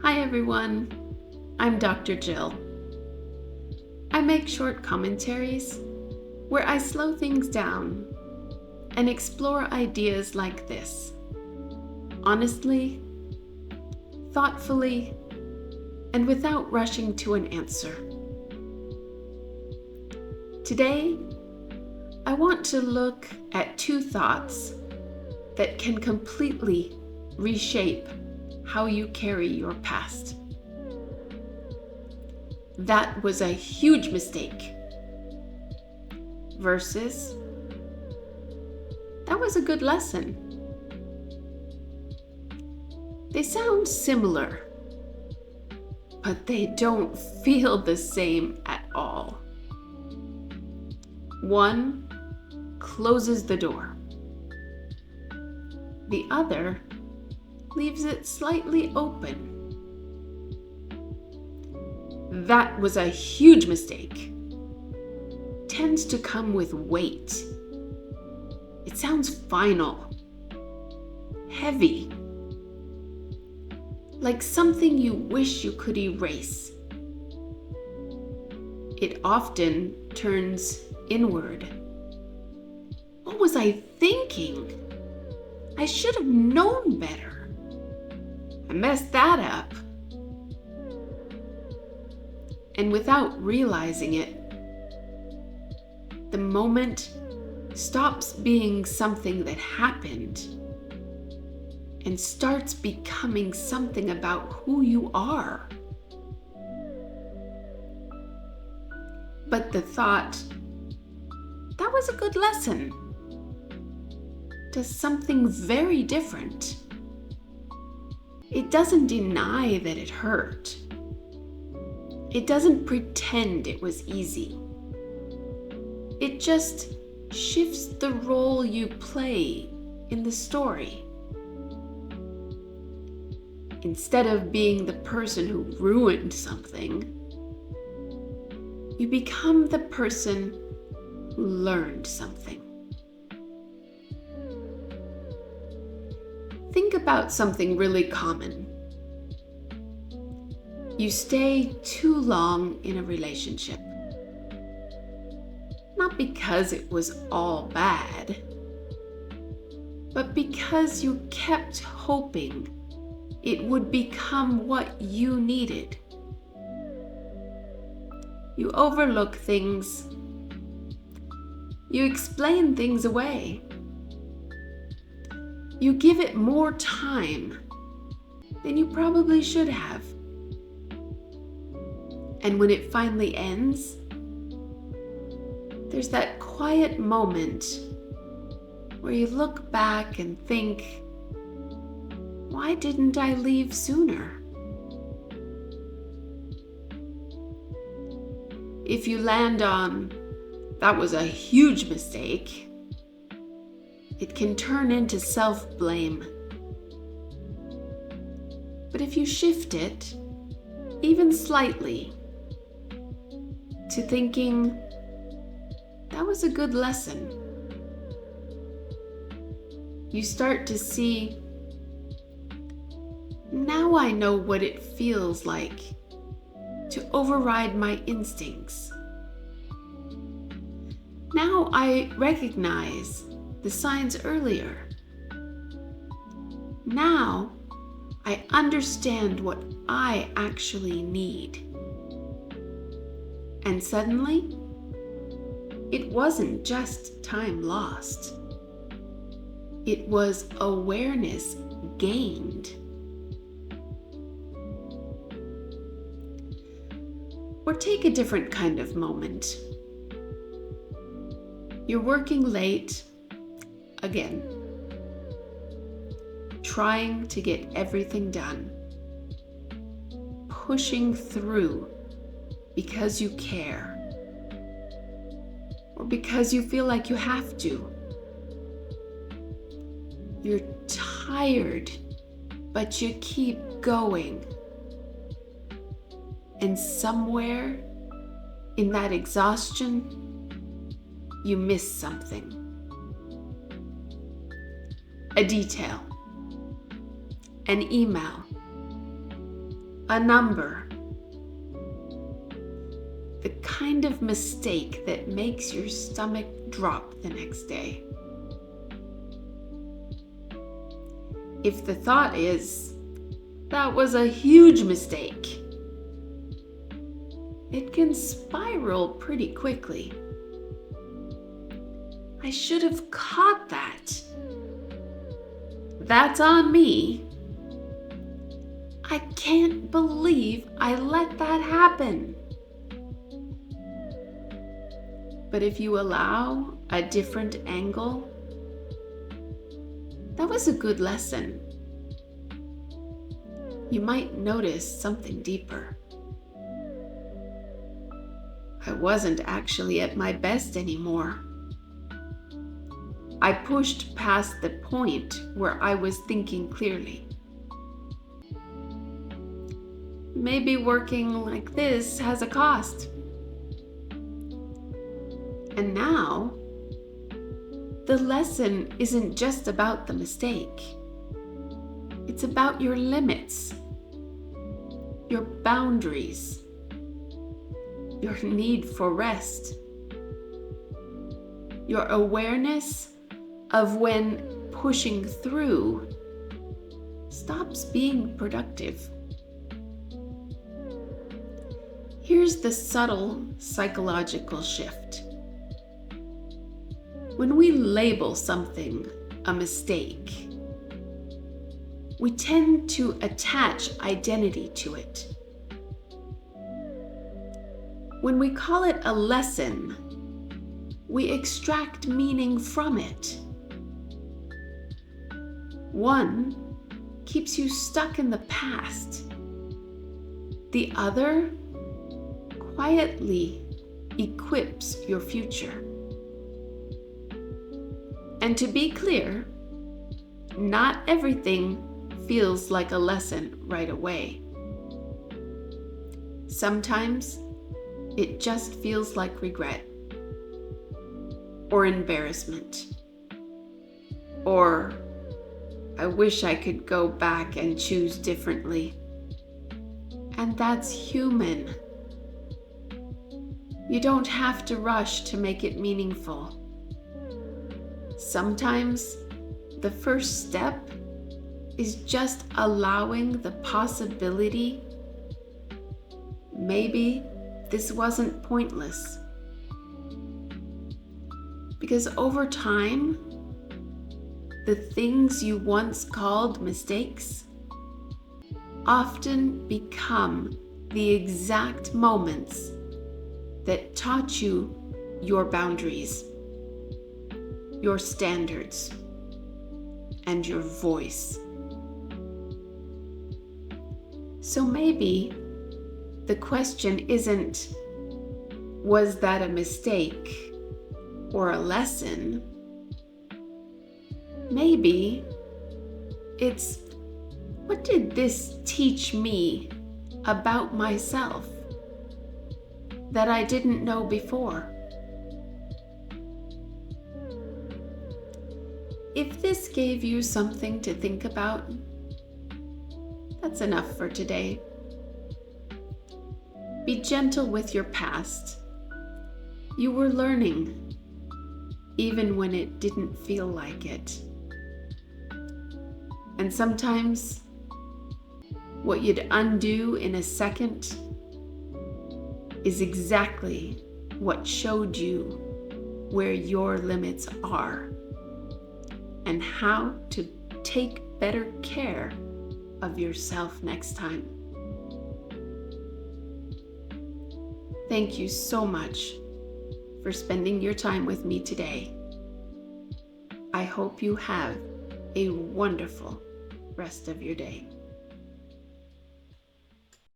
Hi everyone, I'm Dr. Jill. I make short commentaries where I slow things down and explore ideas like this, honestly, thoughtfully, and without rushing to an answer. Today, I want to look at two thoughts that can completely reshape how you carry your past. That was a huge mistake versus that was a good lesson. They sound similar, but they don't feel the same at all. One closes the door. The other leaves it slightly open. That was a huge mistake. Tends to come with weight. It sounds final, heavy, like something you wish you could erase. It often turns inward. What was I thinking? I should have known better. I messed that up. And without realizing it, the moment stops being something that happened and starts becoming something about who you are. But the thought, that was a good lesson, does something very different. It doesn't deny that it hurt. It doesn't pretend it was easy. It just shifts the role you play in the story. Instead of being the person who ruined something, you become the person who learned something. Think about something really common. You stay too long in a relationship. Not because it was all bad, but because you kept hoping it would become what you needed. You overlook things. You explain things away. You give it more time than you probably should have. And when it finally ends, there's that quiet moment where you look back and think, why didn't I leave sooner? If you land on, that was a huge mistake, it can turn into self-blame. But if you shift it, even slightly, to thinking, that was a good lesson, you start to see, now I know what it feels like to override my instincts. Now I recognize the signs earlier. Now I understand what I actually need. And suddenly, it wasn't just time lost. It was awareness gained. Or take a different kind of moment. You're working late, again, trying to get everything done, pushing through because you care, or because you feel like you have to. You're tired, but you keep going. And somewhere in that exhaustion, you miss something. A detail, an email, a number, the kind of mistake that makes your stomach drop the next day. If the thought is, that was a huge mistake, it can spiral pretty quickly. I should have caught that. That's on me. I can't believe I let that happen. But if you allow a different angle, that was a good lesson. You might notice something deeper. I wasn't actually at my best anymore. I pushed past the point where I was thinking clearly. Maybe working like this has a cost. And now, the lesson isn't just about the mistake. It's about your limits, your boundaries, your need for rest, your awareness of when pushing through stops being productive. Here's the subtle psychological shift. When we label something a mistake, we tend to attach identity to it. When we call it a lesson, we extract meaning from it. One keeps you stuck in the past. The other quietly equips your future. And to be clear, not everything feels like a lesson right away. Sometimes it just feels like regret, or embarrassment, or I wish I could go back and choose differently. And that's human. You don't have to rush to make it meaningful. Sometimes the first step is just allowing the possibility maybe this wasn't pointless. Because over time, the things you once called mistakes often become the exact moments that taught you your boundaries, your standards, and your voice. So maybe the question isn't, was that a mistake or a lesson? Maybe it's, what did this teach me about myself that I didn't know before? If this gave you something to think about, that's enough for today. Be gentle with your past. You were learning, even when it didn't feel like it. And sometimes, what you'd undo in a second is exactly what showed you where your limits are and how to take better care of yourself next time. Thank you so much for spending your time with me today. I hope you have a wonderful rest of your day.